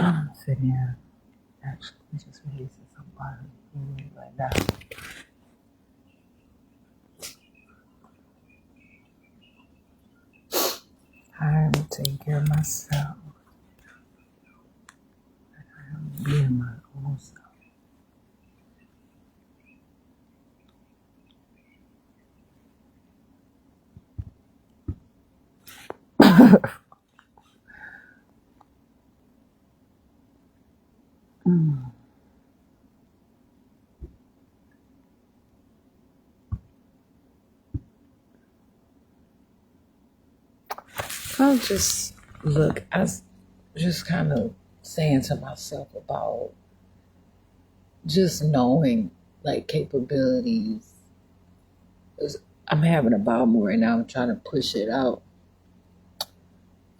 I'm sitting here actually just releasing somebody right now. I'm taking care of myself. I'm being my own self. I'll just look. I was just kind of saying to myself about just knowing like capabilities. 'Cause I'm having a bowel more right now. I'm trying to push it out,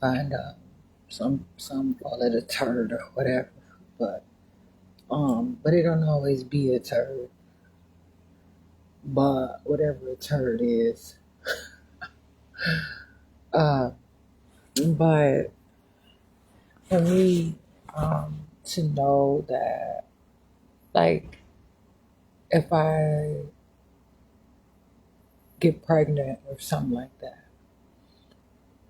and some call it a turd or whatever, but it don't always be a turd. But whatever a turd is, uh, but for me, to know that like if I get pregnant or something like that,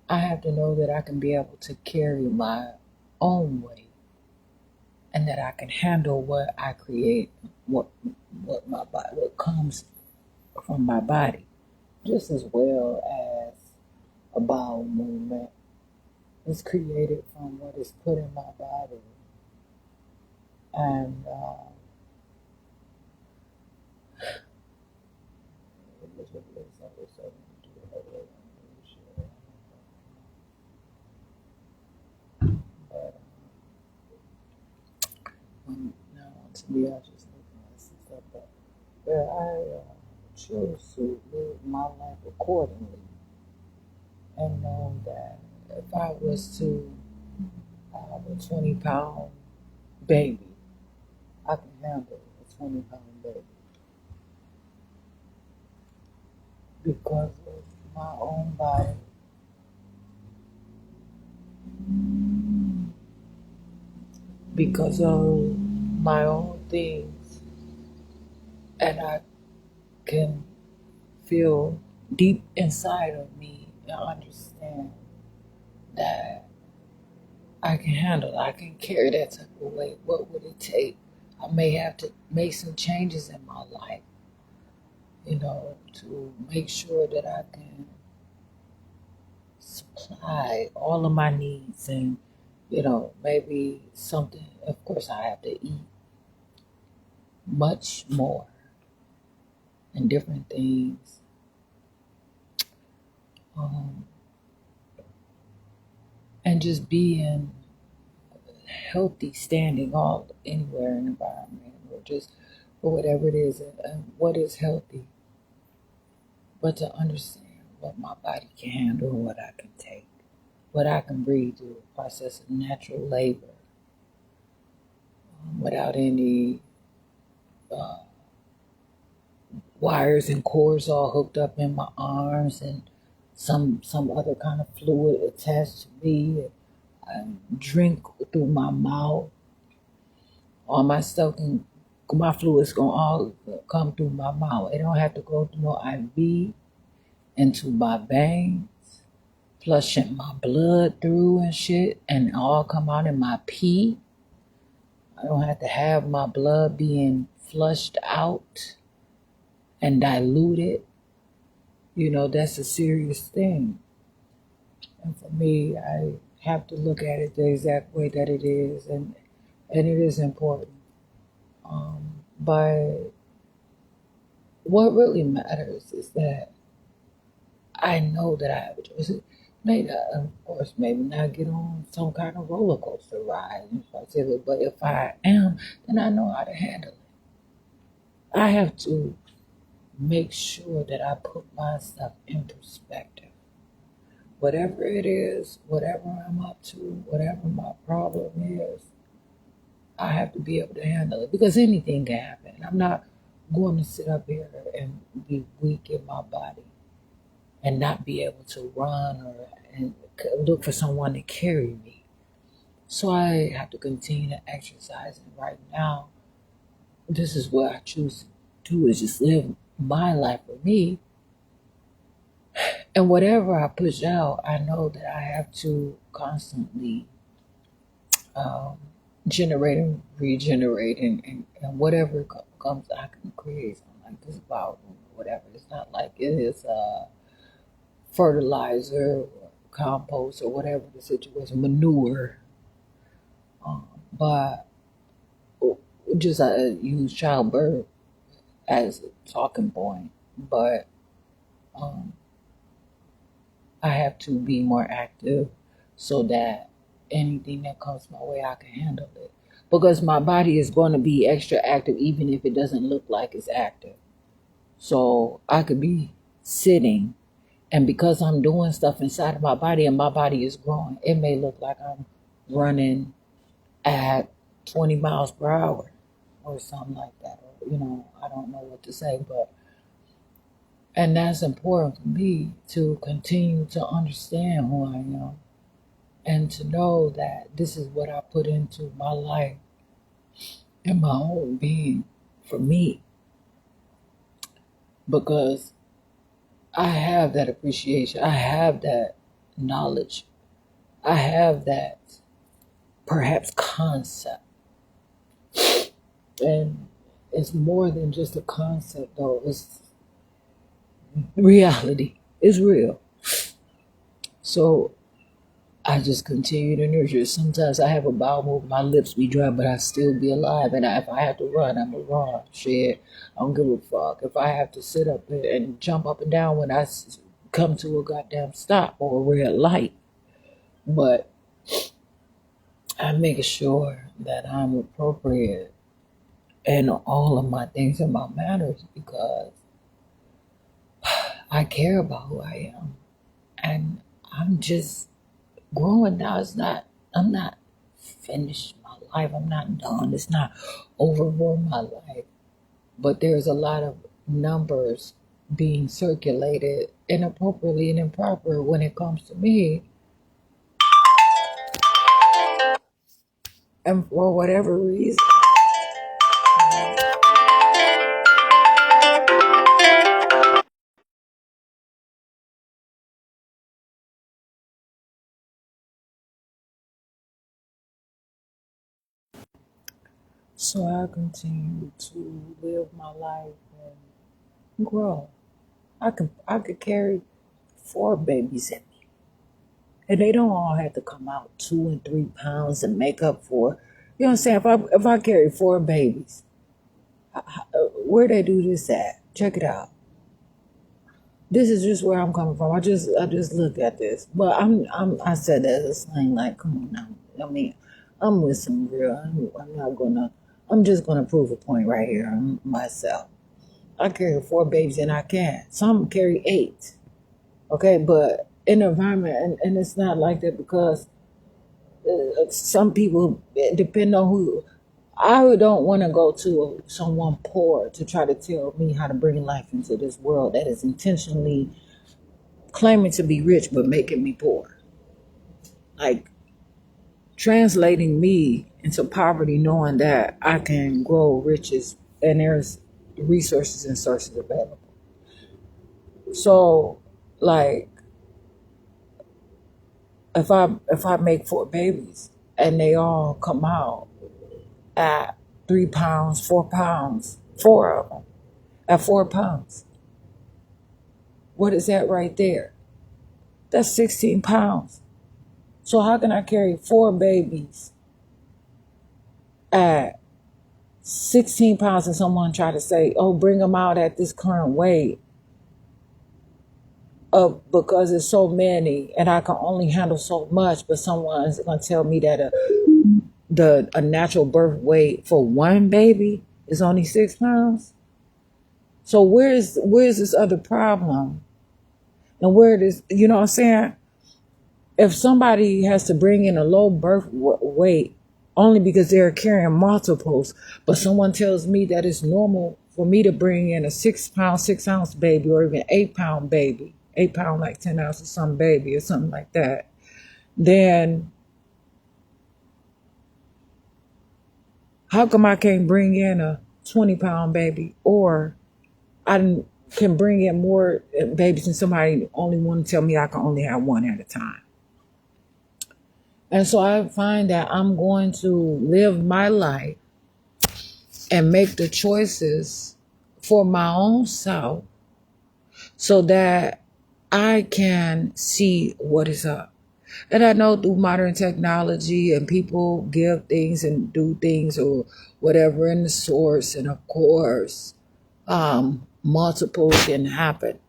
I have to know that I can be able to carry my own weight and that I can handle what I create, what my body, what comes from my body, just as well as a bowel movement is created from what is put in my body, and now to me, I just looking at some stuff, but I choose to live my life accordingly and know that if I was to have a 20-pound baby, I can handle a 20-pound baby because of my own body, because of my own things, and I can feel deep inside of me and understand that I can handle it. I can carry that type of weight. What would it take? I may have to make some changes in my life, to make sure that I can supply all of my needs and, maybe something. Of course, I have to eat much more and different things. Um, and just be in healthy standing all anywhere in the environment or just or whatever it is and what is healthy, but to understand what my body can handle and what I can take, what I can breathe through a process of natural labor, without any uh, wires and cords all hooked up in my arms and some other kind of fluid attached to me. I drink through my mouth. All my stuff can, my fluids gonna all come through my mouth. It don't have to go through no IV into my veins, flushing my blood through and shit, and all come out in my pee. I don't have to have my blood being flushed out and diluted. That's a serious thing. And for me, I have to look at it the exact way that it is, and it is important. But what really matters is that I know that I have a choice. Maybe, of course, maybe not get on some kind of roller coaster ride, but if I am, then I know how to handle it. I have to make sure that I put my stuff in perspective. Whatever it is, whatever I'm up to, whatever my problem is, I have to be able to handle it because anything can happen. I'm not going to sit up here and be weak in my body and not be able to run and look for someone to carry me. So I have to continue to exercise. And right now, this is what I choose to do, is just live my life for me. And whatever I push out, I know that I have to constantly um, generate and regenerate, and whatever comes, I can create something like this about whatever. It's not like it is fertilizer, or compost, or whatever the situation, manure. But just use childbirth as a talking point. But um, I have to be more active so that anything that comes my way, I can handle it. Because my body is going to be extra active even if it doesn't look like it's active. So I could be sitting, and because I'm doing stuff inside of my body and my body is growing, it may look like I'm running at 20 miles per hour or something like that. Or, I don't know what to say, but and that's important for me to continue to understand who I am and to know that this is what I put into my life and my whole being for me, because I have that appreciation, I have that knowledge, I have that perhaps concept. And it's more than just a concept, though. It's reality. It's real. So I just continue to nurture. Sometimes I have a bowel movement, my lips be dry, but I still be alive. And if I have to run, I'm going to run. Shit, I don't give a fuck. If I have to sit up and jump up and down when I come to a goddamn stop or a red light. But I'm making sure that I'm appropriate in all of my things and my manners, because I care about who I am. And I'm just growing now. I'm not finished my life. I'm not done. It's not over for my life. But there's a lot of numbers being circulated inappropriately and improper when it comes to me. And for whatever reason, so I continue to live my life and grow. I could carry 4 babies in me. And they don't all have to come out 2 and 3 pounds and make up for. You know what I'm saying? If I carry 4 babies, where they do this at? Check it out. This is just where I'm coming from. I just look at this, but I said that as a slang, like, come on now. I mean, I'm with some real. I'm not gonna. I'm just gonna prove a point right here on myself. I carry 4 babies and I can. Some carry 8. Okay, but in the environment, and it's not like that because some people, it depend on who. I don't want to go to someone poor to try to tell me how to bring life into this world that is intentionally claiming to be rich but making me poor. Like translating me into poverty, knowing that I can grow riches and there's resources and sources available. So, like, if I make 4 babies and they all come out at 3 pounds, 4 pounds, 4 of them at 4 pounds. What is that right there? That's 16 pounds. So how can I carry 4 babies at 16 pounds and someone try to say, oh, bring them out at this current weight because it's so many and I can only handle so much, but someone's going to tell me that a natural birth weight for 1 baby is only 6 pounds? So where's this other problem? And where it is, you know what I'm saying? If somebody has to bring in a low birth weight only because they're carrying multiples, but someone tells me that it's normal for me to bring in a 6 pound, 6 ounce baby, or even 8 pound baby, 8 pound, like 10 ounces, some baby or something like that, then How come I can't bring in a 20-pound baby, or can bring in more babies and somebody only want to tell me I can only have one at a time? And so I find that I'm going to live my life and make the choices for my own self so that I can see what is up. And I know through modern technology and people give things and do things or whatever in the source, and of course, multiple can happen.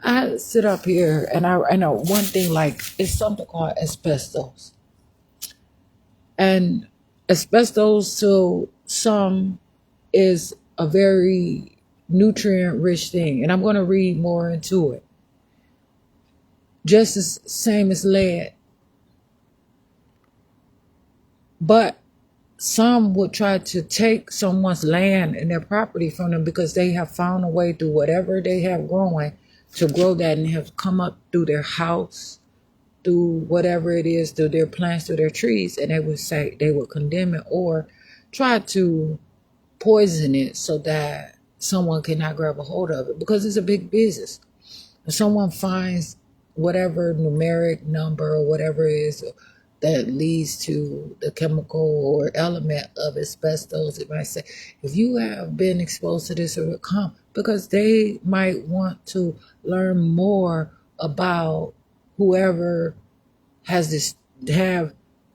I sit up here and I know one thing, like it's something called asbestos. And asbestos to some is a very nutrient rich thing. And I'm going to read more into it. Just as same as lead. But some would try to take someone's land and their property from them because they have found a way through whatever they have growing to grow that and have come up through their house, through whatever it is, through their plants, through their trees, and they would say they would condemn it or try to poison it so that someone cannot grab a hold of it because it's a big business. If someone finds whatever numeric number or whatever it is that leads to the chemical or element of asbestos, it might say, if you have been exposed to this or come, because they might want to learn more about whoever has this,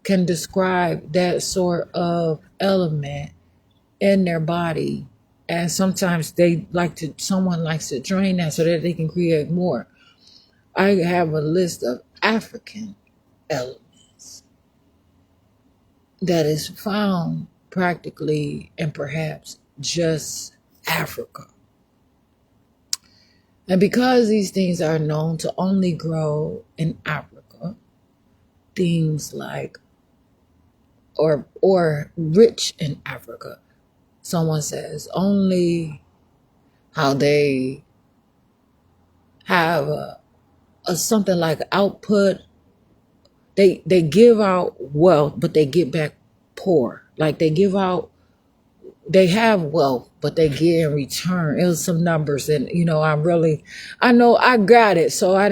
can describe that sort of element in their body. And sometimes someone likes to drain that so that they can create more. I have a list of African elements that is found practically and perhaps just Africa. And because these things are known to only grow in Africa, things like or rich in Africa, someone says only how they have a something like output. They give out wealth, but they get back poor. Like they have wealth, but they get in return. It was some numbers, and I know I got it. So I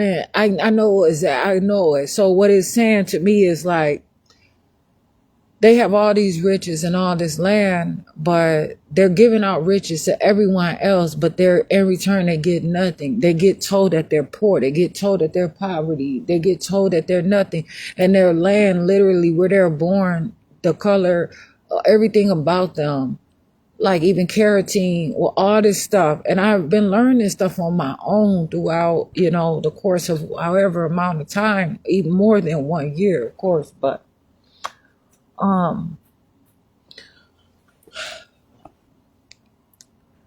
know I know it. So what it's saying to me is like, they have all these riches and all this land, but they're giving out riches to everyone else, but in return, they get nothing. They get told that they're poor. They get told that they're poverty. They get told that they're nothing. And their land, literally where they're born, the color, everything about them, like even carotene or all this stuff. And I've been learning this stuff on my own throughout, the course of however amount of time, even more than 1 year, of course, but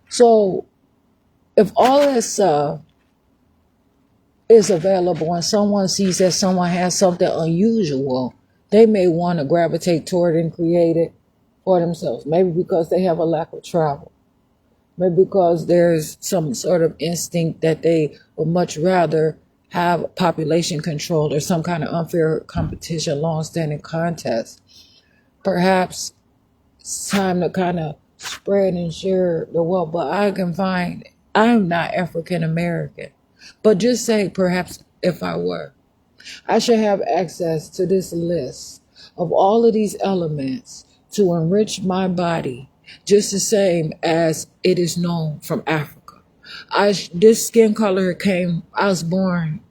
so if all this stuff is available and someone sees that someone has something unusual, they may want to gravitate toward it and create it for themselves. Maybe because they have a lack of travel. Maybe because there's some sort of instinct that they would much rather have population control or some kind of unfair competition, long-standing contest. Perhaps it's time to kind of spread and share the wealth. But I'm not African American. But just say, perhaps if I were, I should have access to this list of all of these elements to enrich my body just the same as it is known from Africa. This skin color I was born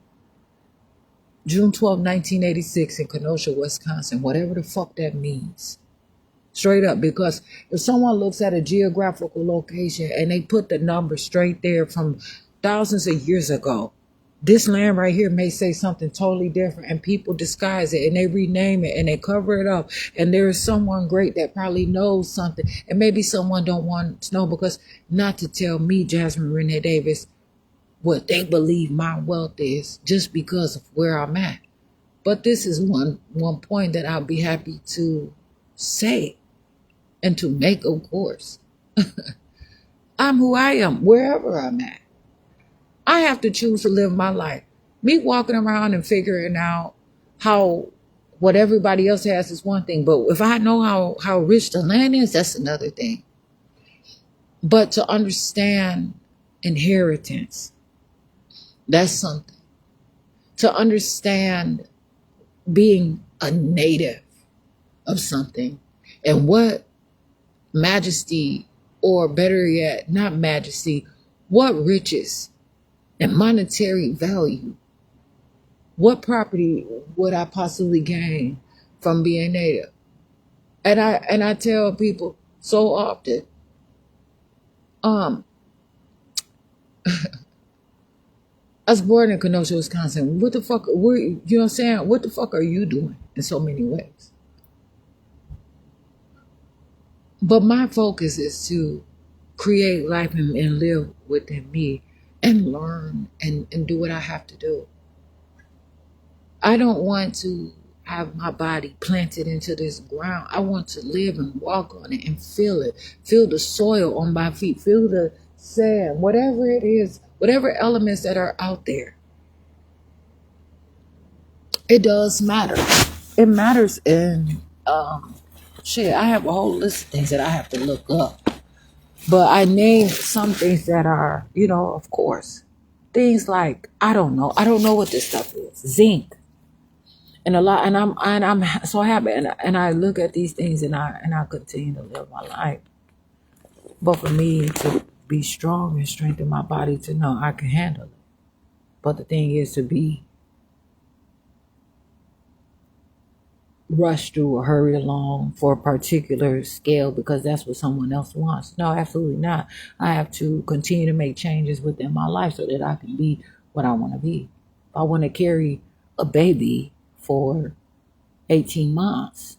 June 12, 1986 in Kenosha, Wisconsin, whatever the fuck that means. Straight up, because if someone looks at a geographical location and they put the number straight there from thousands of years ago, this land right here may say something totally different, and people disguise it and they rename it and they cover it up. And there is someone great that probably knows something, and maybe someone don't want to know, because not to tell me, Jasmine Renee Davis, what they believe my wealth is just because of where I'm at. But this is one point that I'll be happy to say and to make, of course. I'm who I am, wherever I'm at. I have to choose to live my life. Me walking around and figuring out how What everybody else has is one thing, but if I know how rich the land is, that's another thing. But to understand inheritance, that's something. To understand being a native of something and what majesty, or better yet, not majesty, what riches and monetary value, what property would I possibly gain from being native? And I tell people so often, I was born in Kenosha, Wisconsin. What the fuck? You know what I'm saying? What the fuck are you doing in so many ways? But my focus is to create life and live within me and learn and do what I have to do. I don't want to have my body planted into this ground. I want to live and walk on it and feel it. Feel the soil on my feet. Feel the sand, whatever it is, whatever elements that are out there. It does matter. It matters in shit. I have a whole list of things that I have to look up. But I named some things that are, of course, things like I don't know what this stuff is. Zinc. And a lot, and I'm so happy, and I look at these things, and I continue to live my life. But for me to be strong and strengthen my body to know I can handle it. But the thing is to be rushed through or hurry along for a particular scale because that's what someone else wants. No, absolutely not. I have to continue to make changes within my life so that I can be what I want to be. If I want to carry a baby for 18 months,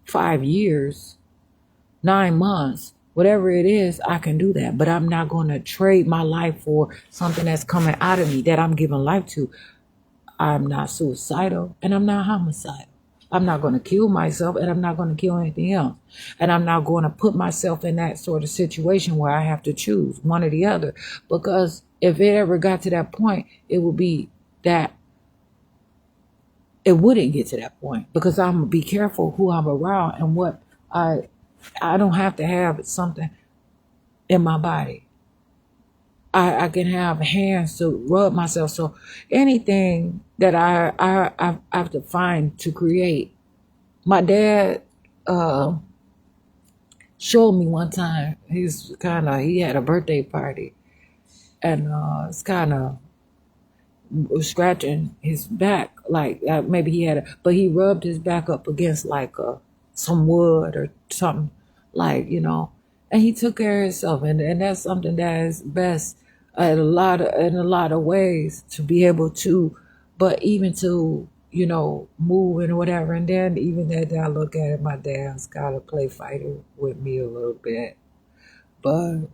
5 years, 9 months, whatever it is, I can do that. But I'm not going to trade my life for something that's coming out of me that I'm giving life to. I'm not suicidal and I'm not homicidal. I'm not going to kill myself and I'm not going to kill anything else. And I'm not going to put myself in that sort of situation where I have to choose one or the other. Because if it ever got to that point, it would be that it wouldn't get to that point because I'm going to be careful who I'm around and what I don't have to have something in my body. I can have hands to rub myself. So anything that I have to find to create. My dad showed me one time. He had a birthday party, and it's kind of scratching his back, like maybe but he rubbed his back up against like some wood or something, like and he took care of himself, and that's something that is best in a lot of ways to be able to, but even to move and whatever. And then even that I look at it, my dad's got to play fighter with me a little bit, but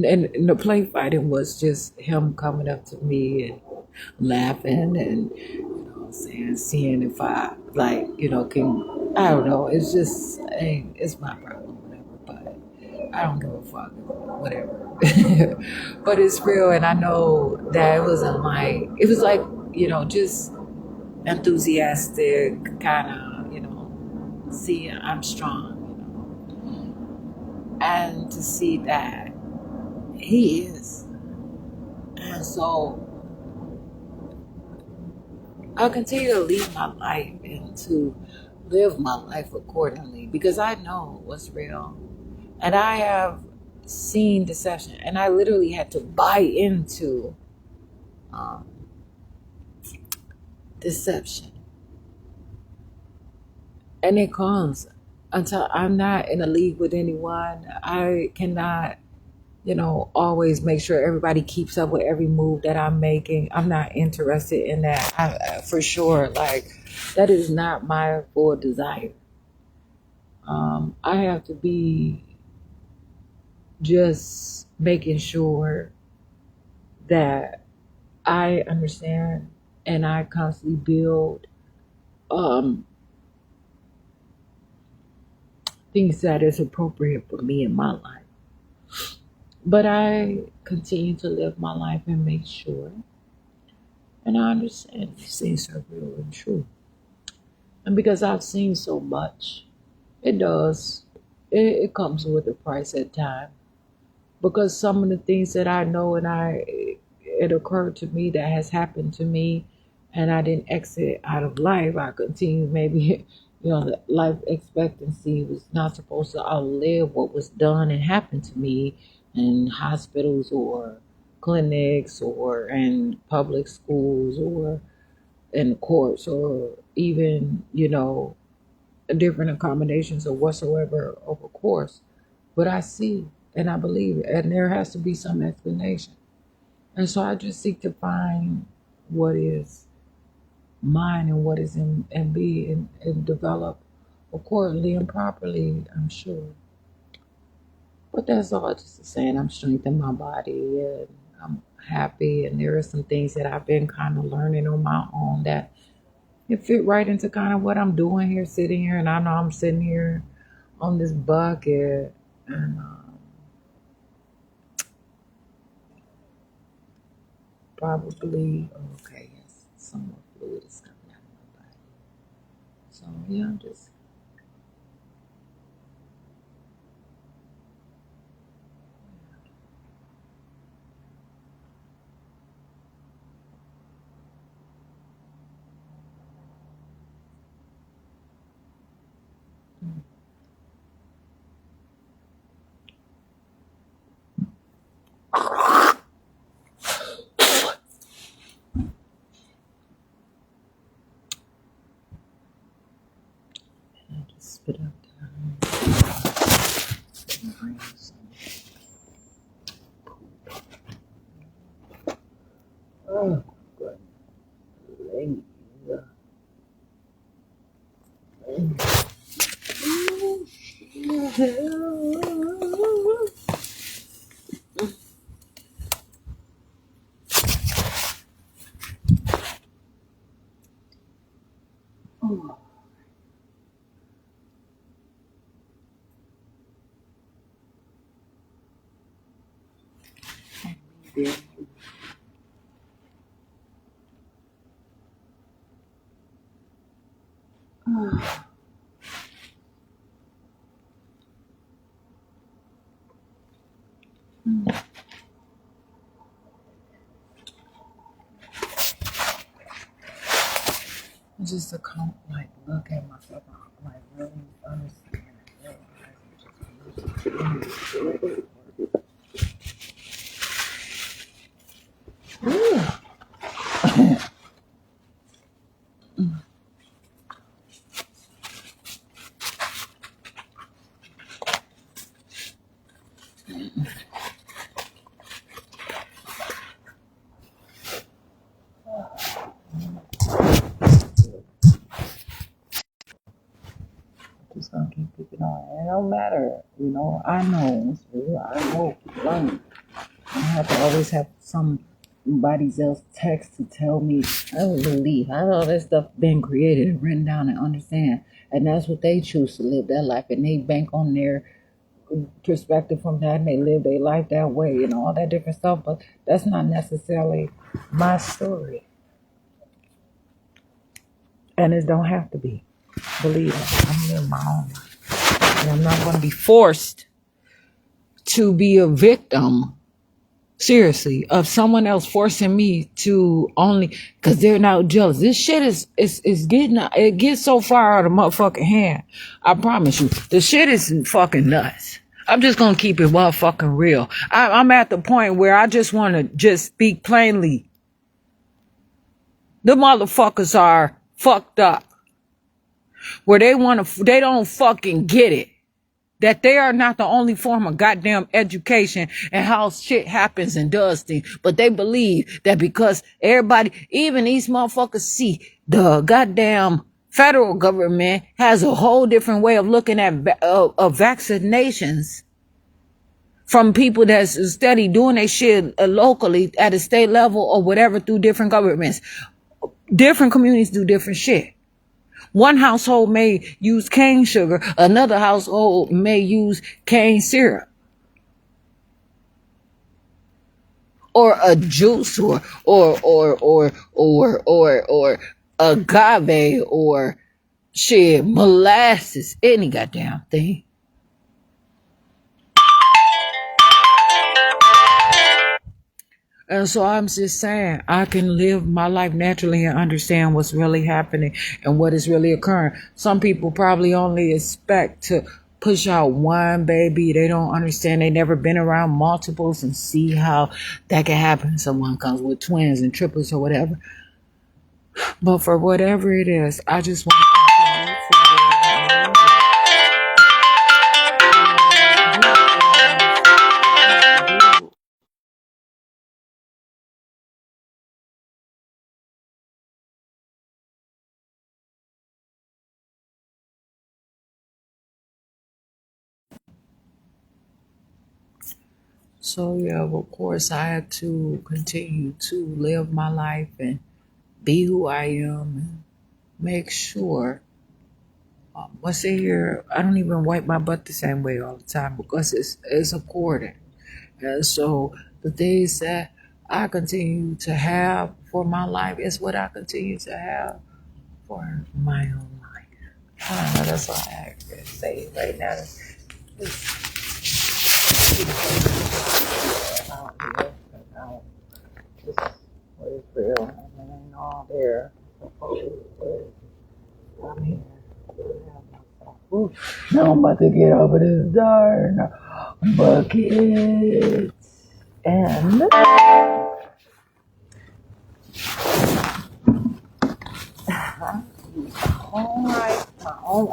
and the play fighting was just him coming up to me and laughing and seeing if I can, I don't know, it's just, hey, it's my problem, whatever, but I don't give a fuck, whatever. But it's real, and I know that it was like, just enthusiastic, kind of, see I'm strong, and to see that he is. And so I'll continue to lead my life and to live my life accordingly because I know what's real. And I have seen deception, and I literally had to buy into deception. And it comes until I'm not in a league with anyone. I cannot always make sure everybody keeps up with every move that I'm making. I'm not interested in that. For sure, like, that is not my full desire. I have to be just making sure that I understand and I constantly build things that is appropriate for me in my life. But I continue to live my life and make sure. And I understand these things are real and true. And because I've seen so much, it does. It comes with a price at time. Because some of the things that I know it occurred to me that has happened to me, and I didn't exit out of life. I continued maybe, the life expectancy was not supposed to outlive what was done and happened to me in hospitals or clinics or in public schools or in courts or even, different accommodations or whatsoever of a course. But I see and I believe it, and there has to be some explanation. And so I just seek to find what is mine and what is in me and develop accordingly and properly, I'm sure. But that's all just saying I'm strengthening my body and I'm happy, and there are some things that I've been kind of learning on my own that it fit right into kind of what I'm doing here, sitting here, and I know I'm sitting here on this bucket and probably okay, yes, some more fluid is coming out of my body. So yeah, I'm just spit out oh, good. Oh. Yeah. Just to come, like, look at myself, like, really understand. Just gonna keep picking on. It don't matter, I know it's real. I know learn. I have to always have somebody else text to tell me. I don't believe. I know that stuff been created and written down and understand. And that's what they choose to live their life, and they bank on their perspective from that, and they live their life that way and all that different stuff. But that's not necessarily my story, and it don't have to be. Believe me, I'm living my own life, and I'm not going to be forced to be a victim. Seriously, of someone else forcing me to only because they're not jealous. This shit is getting, it gets so far out of motherfucking hand. I promise you, the shit is fucking nuts. I'm just gonna keep it motherfucking real. I'm at the point where I just want to just speak plainly. The motherfuckers are fucked up, where they don't fucking get it. That they are not the only form of goddamn education and how shit happens and does things. But they believe that because everybody, even these motherfuckers see the goddamn federal government has a whole different way of looking at vaccinations from people that's steady doing their shit locally at a state level or whatever through different governments. Different communities do different shit. One household may use cane sugar. Another household may use cane syrup. or a juice or agave or shit, molasses, any goddamn thing. And so I'm just saying, I can live my life naturally and understand what's really happening and what is really occurring. Some people probably only expect to push out one baby. They don't understand. They never been around multiples and see how that can happen. Someone comes with twins and triplets or whatever. But for whatever it is, I just want to So yeah, of course, I had to continue to live my life and be who I am and make sure. Once a year, I don't even wipe my butt the same way all the time because it's important. And so the things that I continue to have for my life is what I continue to have for my own life. I don't know, that's all I can say right now. Just what is real. I mean, ain't all there. I'm here. Ooh, now I'm about to get over this darn bucket. And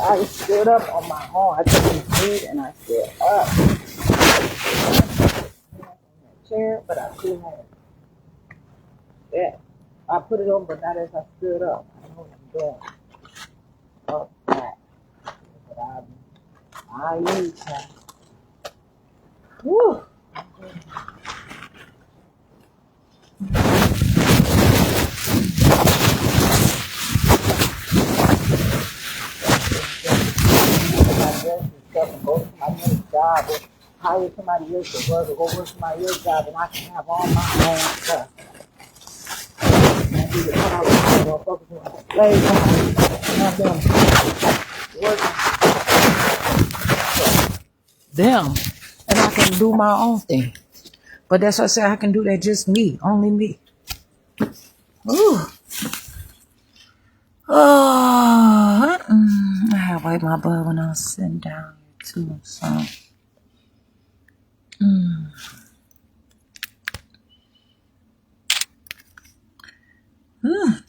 I stood up on my own. I took my feet and I stood up in the chair, but I still had that. I put it on, but not as I stood up. I know what I'm doing. Up back. But I use that. Woo! And go to my next job or hire somebody else to work or go work somebody else's job and I can have all my own stuff. And I need to come out with motherfuckers who are slaves and have them working for them. And I can do my own thing. But that's what I said, I can do that just me, only me. Ooh. Oh, I had to wipe my butt when I was sitting down too, so.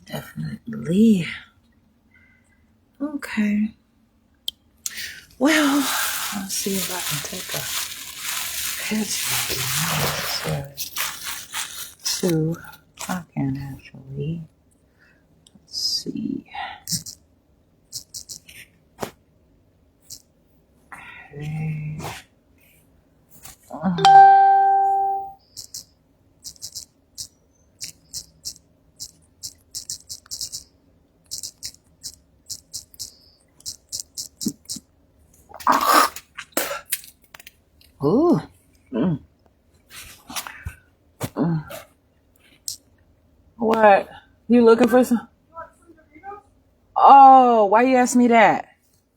Definitely. Okay. Well, let's see if I can take a picture. Two. I can actually. Let's see. Okay. Ooh. What? You looking for some? You want some Doritos? Oh, why you ask me that?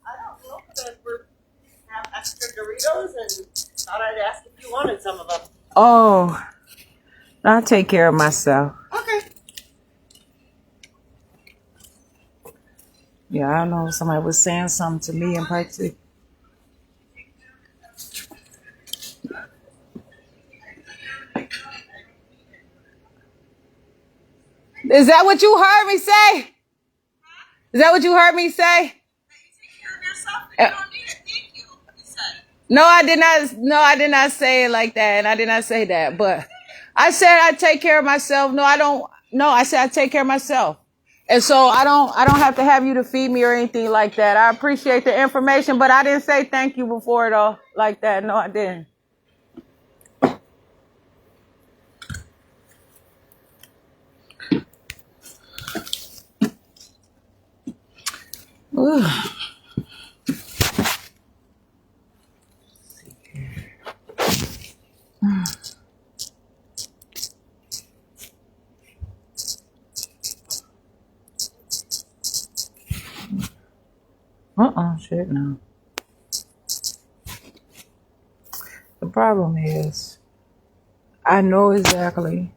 I don't know, because we have extra Doritos and thought I'd ask if you wanted some of them. Oh, I'll take care of myself. Okay. Yeah, I don't know if somebody was saying something to me in particular. Is that what you heard me say? Is that what you heard me say? You take care of yourself and you don't need it. Thank you. You said. No, I did not. No, I did not say it like that, and I did not say that. But I said I take care of myself. No, I don't. No, I said I take care of myself, and so I don't have to have you to feed me or anything like that. I appreciate the information, but I didn't say thank you before it all like that. No, I didn't. Ooh. Shit, no. The problem is, I know exactly.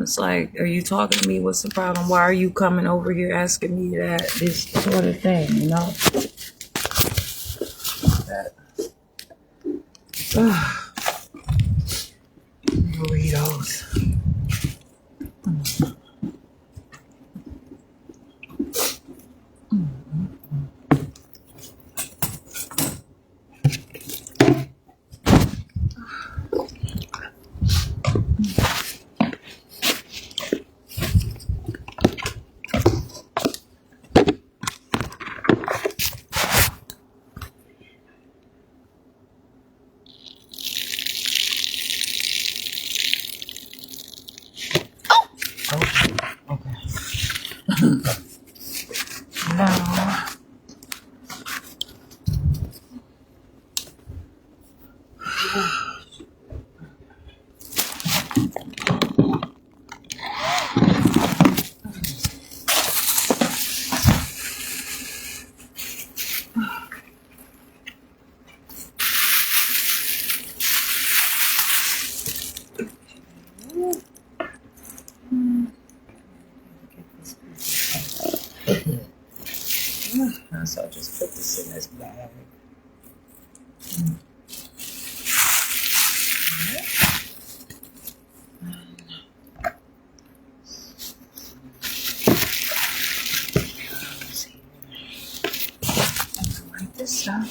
It's like, are you talking to me? What's the problem? Why are you coming over here asking me this sort of thing, you know? That, burritos. Okay. Now, so I'll just put this in this bag. Like this stuff.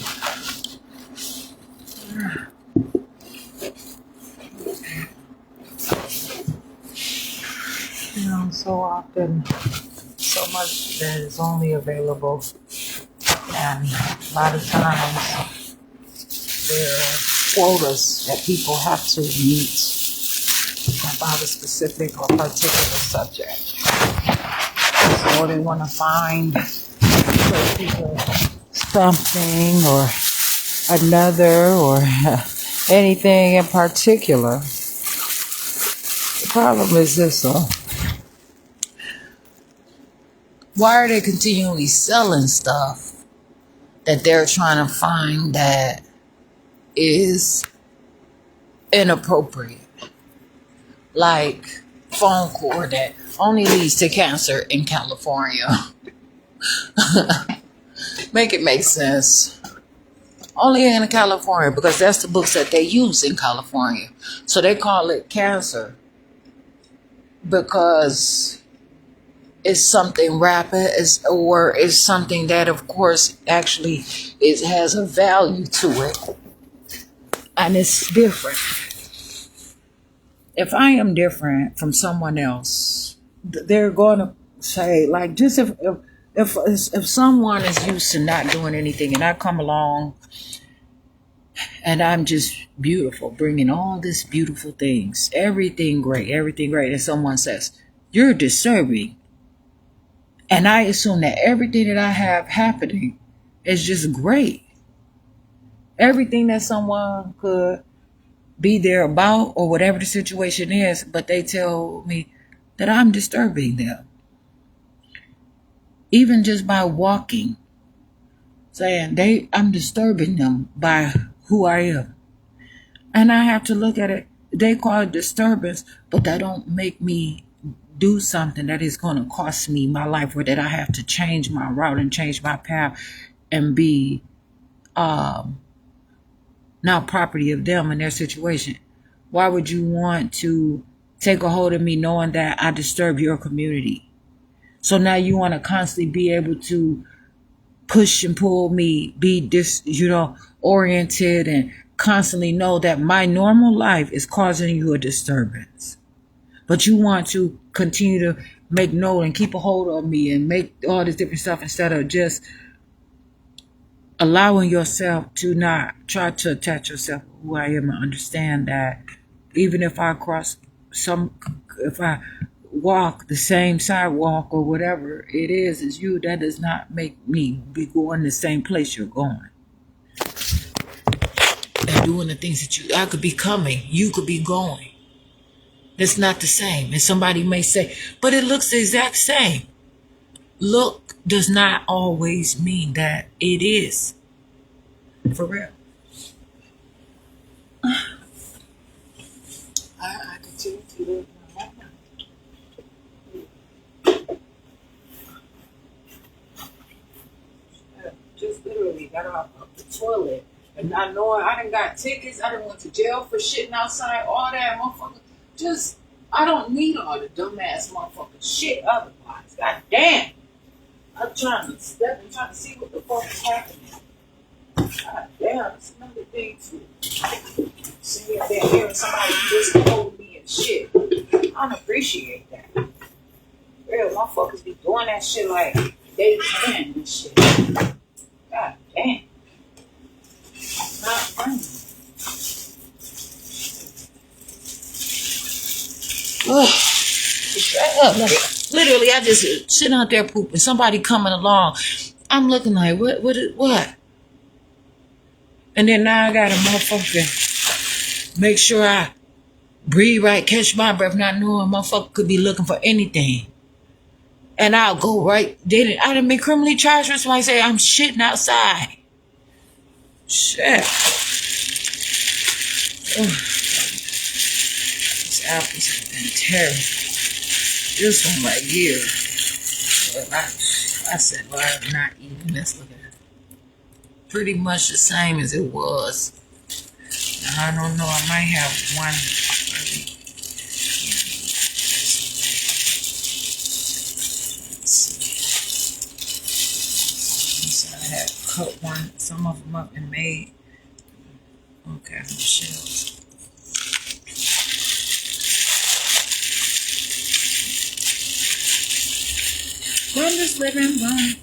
You know, so often, so much that is only available, and a lot of times there are quotas that people have to meet about a specific or particular subject. So they want to find particular something or another or anything in particular. The problem is this, though. Why are they continually selling stuff that they're trying to find that is inappropriate? Like phone cord that only leads to cancer in California. Make it make sense. Only in California, because that's the books that they use in California. So they call it cancer because it's something rapid, or it's something that, of course, actually has a value to it, and it's different. If I am different from someone else, they're going to say, like, just if someone is used to not doing anything, and I come along, and I'm just beautiful, bringing all these beautiful things, everything great, and someone says, "You're disturbing." And I assume that everything that I have happening is just great. Everything that someone could be there about, or whatever the situation is, but they tell me that I'm disturbing them. Even just by walking, saying I'm disturbing them by who I am. And I have to look at it. They call it disturbance, but that don't make me do something that is going to cost me my life, or that I have to change my route and change my path and be now property of them and their situation. Why would you want to take a hold of me knowing that I disturb your community? So now you want to constantly be able to push and pull me, be oriented, and constantly know that my normal life is causing you a disturbance. But you want to continue to make note and keep a hold of me and make all this different stuff, instead of just allowing yourself to not try to attach yourself to who I am, and understand that even if I if I walk the same sidewalk or whatever it is you, that does not make me be going the same place you're going. And doing the things that I could be coming, you could be going. It's not the same. And somebody may say, but it looks the exact same. look does not always mean that it is. For real. I continue to live my life. Just literally got off of the toilet and not knowing I done got tickets, I done went to jail for shitting outside, all that motherfucker. Just I don't need all the dumbass motherfucking shit otherwise. God damn. I'm trying to step and trying to see what the fuck is happening. God damn, it's another thing to sitting there hearing somebody just hold me and shit. I don't appreciate that. Real motherfuckers be doing that shit like they can and shit. God damn. Not funny. Shut up. Like, literally, I just sit out there pooping. Somebody coming along. I'm looking like, what? And then now I got a motherfucker make sure I breathe right, catch my breath, not knowing motherfucker could be looking for anything. And I'll go right. I done been criminally charged with somebody say I'm shitting outside. Shit. These apples have been terrible. This one right here. Well, I said, well, I'm not eating this. Look at it. Pretty much the same as it was. Now, I don't know. I might have one. So I had cut one, some of them up and made. Okay, the shells. I'm just living one.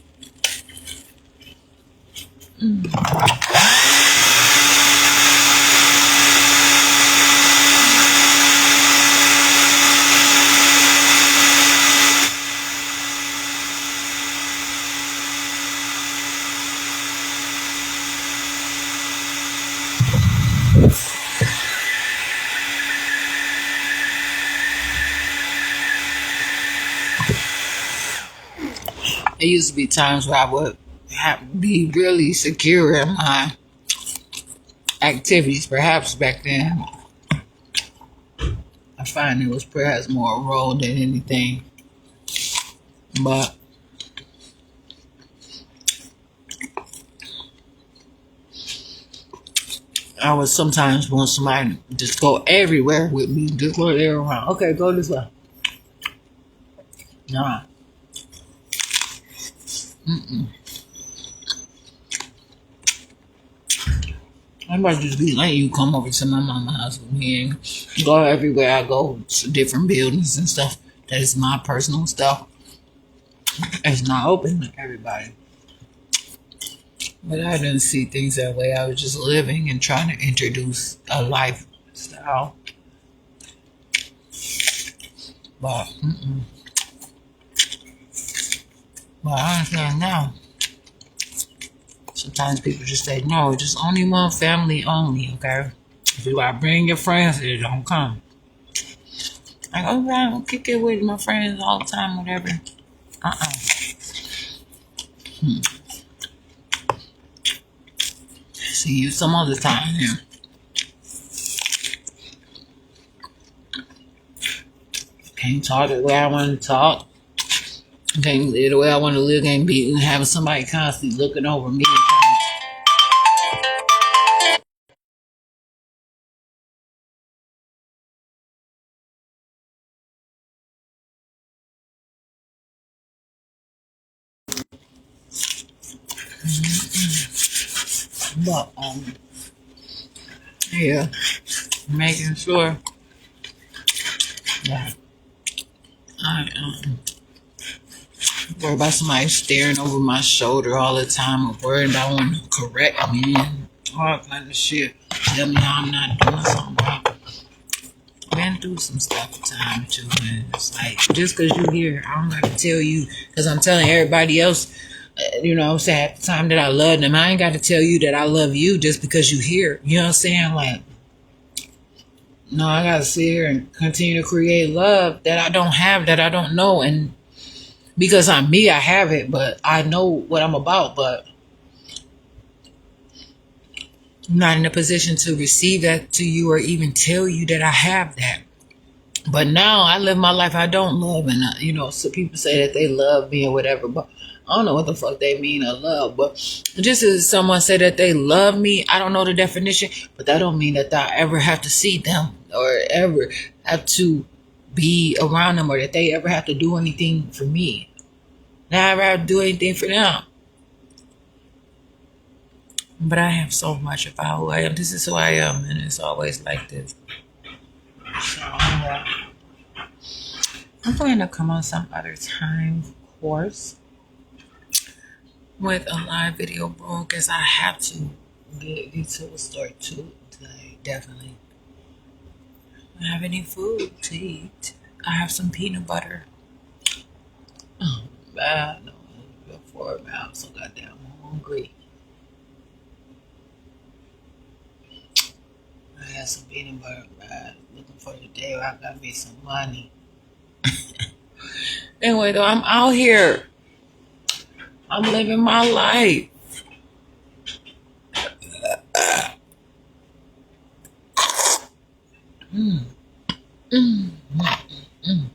There used to be times where I would be really secure in my activities. Perhaps back then, I find it was perhaps more a role than anything. But I would sometimes want somebody to just go everywhere with me, just go there around. Okay, go this way. Nah. I might just be letting you come over to my mama's house with me and go everywhere I go to different buildings and stuff. That is my personal stuff. It's not open to everybody. But I didn't see things that way. I was just living and trying to introduce a lifestyle. But, But I understand now. Sometimes people just say, no, just only one family only, okay? If you want to bring your friends, they don't come. Like, okay, I'll kick it with my friends all the time, whatever. See you some other time, yeah. Can't talk the way I want to talk. Can't live the way I want to live. Can't be having somebody constantly looking over me. But yeah, making sure that I worry about somebody staring over my shoulder all the time, or worried about wanting to correct me and all kind of shit. Tell me how I'm not doing something right. Been through some stuff time too, and it's like just because you here, I don't got to tell you because I'm telling everybody else. You know, say at the time that I love them, I ain't got to tell you that I love you just because you here. You know what I'm saying? Like, no, I got to sit here and continue to create love that I don't have, that I don't know, and Because I'm me, I have it, but I know what I'm about, but I'm not in a position to receive that to you or even tell you that I have that. But now I live my life I don't love, and so people say that they love me or whatever, but I don't know what the fuck they mean or love. But just as someone said that they love me, I don't know the definition, but that don't mean that I ever have to see them or ever have to be around them or that they ever have to do anything for me. That I ever have to do anything for them. But I have so much about who I am. This is who I am, and it's always like this. So, I'm going to come on some other time, of course, with a live video broadcast. I have to get into a start too today, definitely. I don't have any food to eat. I have some peanut butter. Oh, bad. No, before I'm so goddamn hungry. I had some peanut butter, bad. Looking for the day where I got me some money. Anyway, though, I'm out here. I'm living my life. Mm. Mm. Mm.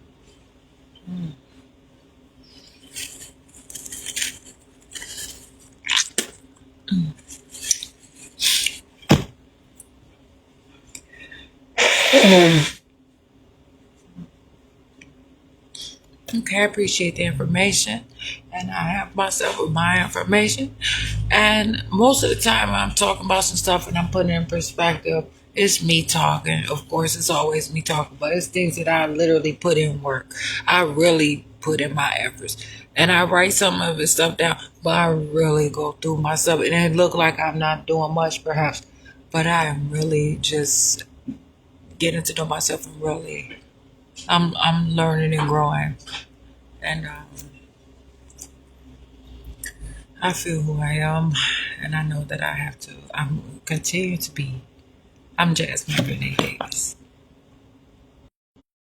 Mm. Okay, I appreciate the information, and I have myself with my information. And most of the time, I'm talking about some stuff and I'm putting it in perspective. It's me talking. Of course, it's always me talking, but it's things that I literally put in work. I really put in my efforts, and I write some of this stuff down. But I really go through myself, and it look like I'm not doing much, perhaps, but I am really just getting to know myself and really, I'm learning and growing. And I feel who I am, and I know that I have to. I'm continue to be. I'm Jasmine Renee Davis.